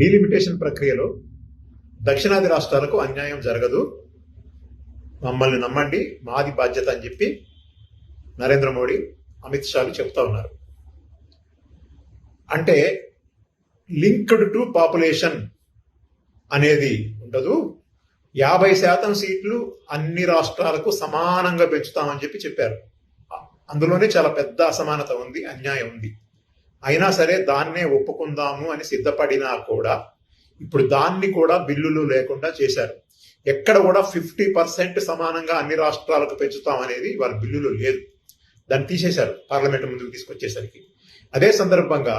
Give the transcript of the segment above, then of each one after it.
Delimitation ప్రక్రియలో దక్షిణాది రాష్ట్రాలకు అన్యాయం జరగదు, మమ్మల్ని నమ్మండి, మాది బాధ్యత అని చెప్పి నరేంద్ర మోడీ, అమిత్ షాలు చెప్తా ఉన్నారు. అంటే లింక్డ్ టు పాపులేషన్ అనేది ఉండదు, 50% సీట్లు అన్ని రాష్ట్రాలకు సమానంగా పెంచుతామని చెప్పారు. అందులోనే చాలా పెద్ద అసమానత ఉంది, అన్యాయం ఉంది. అయినా సరే దాన్నే ఒప్పుకుందాము అని సిద్ధపడినా కూడా ఇప్పుడు దాన్ని కూడా బిల్లులు లేకుండా చేశారు. ఎక్కడ కూడా 50% సమానంగా అన్ని రాష్ట్రాలకు పెంచుతామనేది వాళ్ళ బిల్లులు లేదు, దాన్ని తీసేశారు పార్లమెంట్ ముందుకు తీసుకొచ్చేసరికి. అదే సందర్భంగా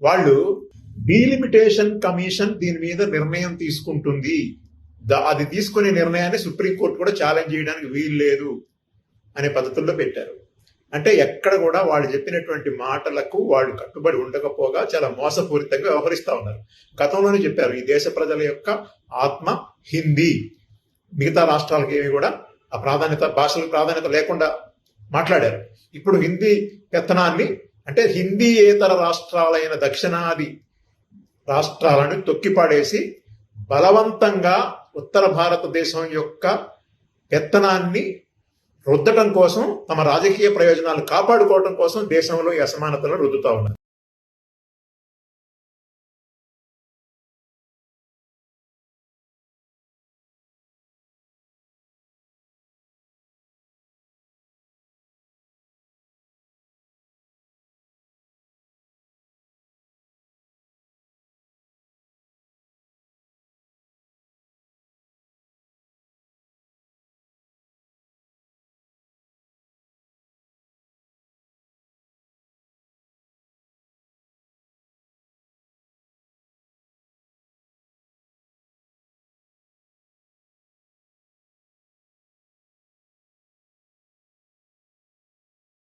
వాళ్ళు డీలిమిటేషన్ కమిషన్ దీని మీద నిర్ణయం తీసుకుంటుంది, అది తీసుకునే నిర్ణయాన్ని సుప్రీంకోర్టు కూడా ఛాలెంజ్ చేయడానికి వీలు లేదు అనే పద్ధతుల్లో పెట్టారు. అంటే ఎక్కడ కూడా వాళ్ళు చెప్పినటువంటి మాటలకు వాళ్ళు కట్టుబడి ఉండకపోగా చాలా మోసపూరితంగా వ్యవహరిస్తా ఉన్నారు. గతంలోనే చెప్పారు, ఈ దేశ ప్రజల యొక్క ఆత్మ హిందీ, మిగతా రాష్ట్రాలకి ఏమి కూడా ఆ ప్రాధాన్యత, భాషలకు ప్రాధాన్యత లేకుండా మాట్లాడారు. ఇప్పుడు హిందీ పెత్తనాన్ని, అంటే హిందీయేతర రాష్ట్రాలైన దక్షిణాది రాష్ట్రాలను తొక్కిపాడేసి బలవంతంగా ఉత్తర భారతదేశం యొక్క పెత్తనాన్ని రుద్దటం కోసం, తమ రాజకీయ ప్రయోజనాలు కాపాడుకోవడం కోసం దేశంలో ఈ అసమానతలను రుద్దుతా ఉన్నారు.